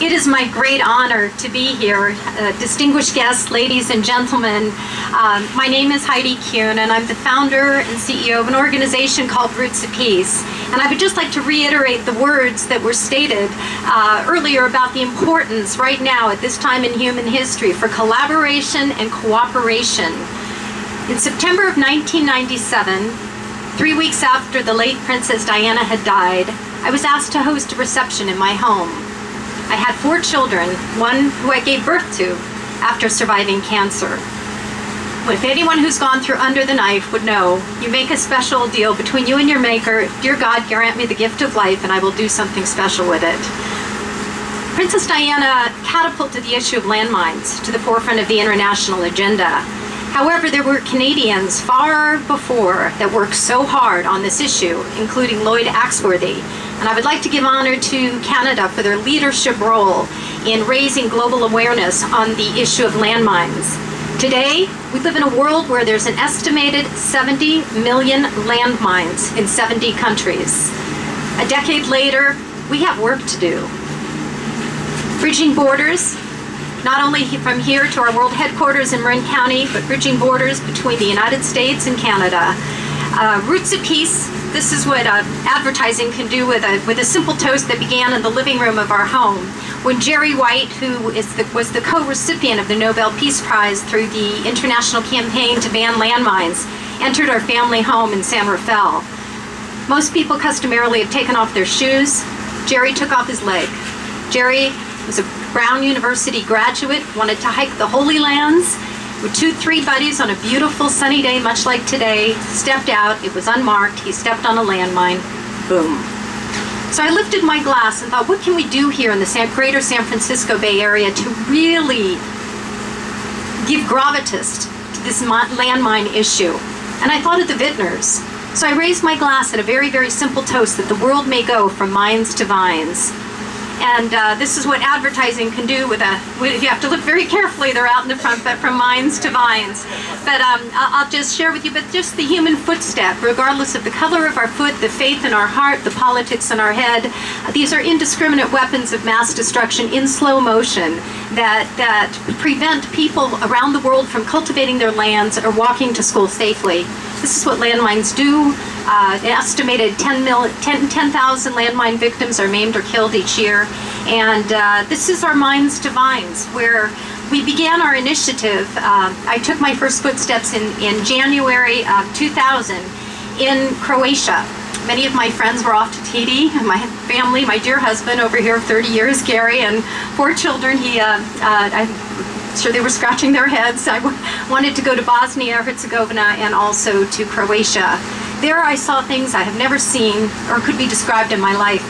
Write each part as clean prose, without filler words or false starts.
It is my great honor to be here. Distinguished guests, ladies and gentlemen, my name is Heidi Kuhn and I'm the founder and CEO of an organization called Roots of Peace. And I would just like to reiterate the words that were stated earlier about the importance right now at this time in human history for collaboration and cooperation. In September of 1997, 3 weeks after the late Princess Diana had died, I was asked to host a reception in my home. I had 4 children, one who I gave birth to after surviving cancer. But if anyone who's gone through under the knife would know, you make a special deal between you and your maker. Dear God, grant me the gift of life and I will do something special with it. Princess Diana catapulted the issue of landmines to the forefront of the international agenda. However, there were Canadians far before that worked so hard on this issue, including Lloyd Axworthy. And I would like to give honor to Canada for their leadership role in raising global awareness on the issue of landmines. Today, we live in a world where there's an estimated 70 million landmines in 70 countries. A decade later, we have work to do. Bridging borders, not only from here to our world headquarters in Marin County, but bridging borders between the United States and Canada. Roots of Peace, this is what advertising can do with a simple toast that began in the living room of our home. When Jerry White, who was the co-recipient of the Nobel Peace Prize through the international campaign to ban landmines, entered our family home in San Rafael. Most people customarily have taken off their shoes. Jerry took off his leg. Jerry was a Brown University graduate, wanted to hike the Holy Lands with 3 buddies on a beautiful sunny day, much like today, stepped out, it was unmarked, he stepped on a landmine, boom. So I lifted my glass and thought, what can we do here in the greater San Francisco Bay Area to really give gravitas to this landmine issue? And I thought of the vintners. So I raised my glass at a very, very simple toast that the world may go from mines to vines. And this is what advertising can do you have to look very carefully, they're out in the front, but from mines to vines. But I'll just share with you, but just the human footstep, regardless of the color of our foot, the faith in our heart, the politics in our head, these are indiscriminate weapons of mass destruction in slow motion that prevent people around the world from cultivating their lands or walking to school safely. This is what landmines do. An estimated 10,000 landmine victims are maimed or killed each year. And this is our Mines to Vines, where we began our initiative. I took my first footsteps in January of 2000 in Croatia. Many of my friends were off to Tahiti. My family, my dear husband over here of 30 years, Gary, and 4 children. I'm sure they were scratching their heads. I wanted to go to Bosnia-Herzegovina and also to Croatia. There I saw things I have never seen or could be described in my life.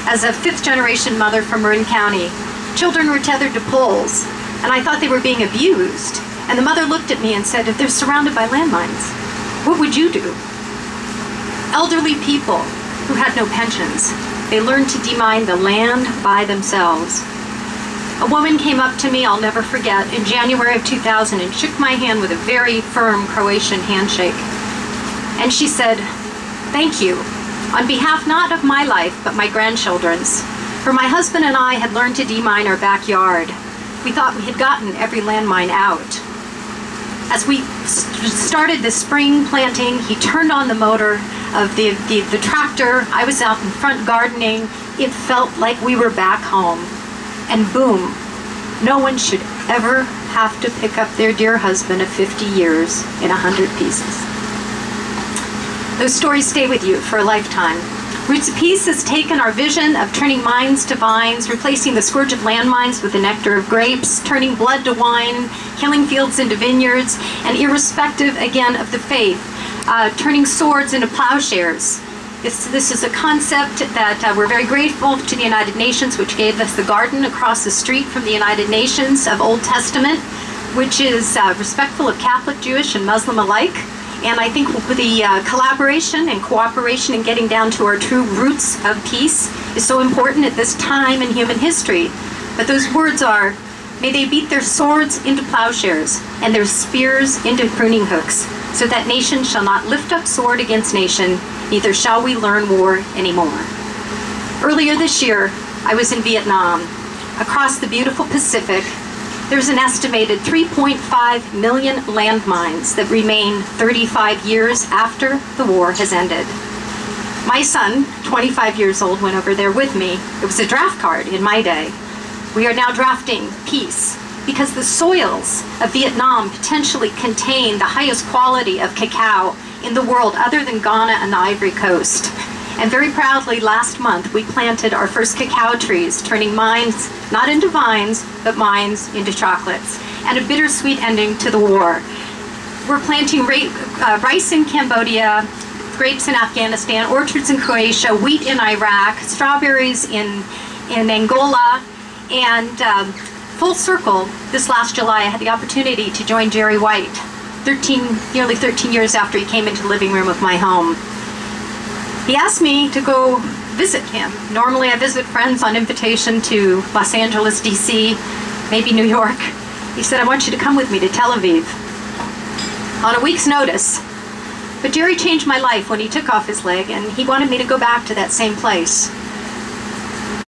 As a 5th-generation mother from Marin County, children were tethered to poles, and I thought they were being abused. And the mother looked at me and said, if they're surrounded by landmines, what would you do? Elderly people who had no pensions, they learned to demine the land by themselves. A woman came up to me, I'll never forget, in January of 2000 and shook my hand with a very firm Croatian handshake. And she said, thank you, on behalf not of my life, but my grandchildren's. For my husband and I had learned to demine our backyard. We thought we had gotten every landmine out. As we started the spring planting, he turned on the motor of the tractor. I was out in front gardening. It felt like we were back home. And boom, no one should ever have to pick up their dear husband of 50 years in 100 pieces. Those stories stay with you for a lifetime. Roots of Peace has taken our vision of turning mines to vines, replacing the scourge of landmines with the nectar of grapes, turning blood to wine, killing fields into vineyards, and irrespective, again, of the faith, turning swords into plowshares. This is a concept that we're very grateful to the United Nations, which gave us the garden across the street from the United Nations of Old Testament, which is respectful of Catholic, Jewish, and Muslim alike. And I think with the collaboration and cooperation and getting down to our true roots of peace is so important at this time in human history. But those words are, may they beat their swords into plowshares and their spears into pruning hooks, so that nation shall not lift up sword against nation, neither shall we learn war anymore. Earlier this year, I was in Vietnam. Across the beautiful Pacific, there's an estimated 3.5 million landmines that remain 35 years after the war has ended. My son, 25 years old, went over there with me. It was a draft card in my day. We are now drafting peace because the soils of Vietnam potentially contain the highest quality of cacao in the world other than Ghana and the Ivory Coast. And very proudly, last month, we planted our first cacao trees, turning mines not into vines, but mines into chocolates, and a bittersweet ending to the war. We're planting rice in Cambodia, grapes in Afghanistan, orchards in Croatia, wheat in Iraq, strawberries in Angola, and full circle, this last July, I had the opportunity to join Jerry White, nearly 13 years after he came into the living room of my home. He asked me to go visit him. Normally I visit friends on invitation to Los Angeles, DC, maybe New York. He said, I want you to come with me to Tel Aviv on a week's notice. But Jerry changed my life when he took off his leg, and he wanted me to go back to that same place.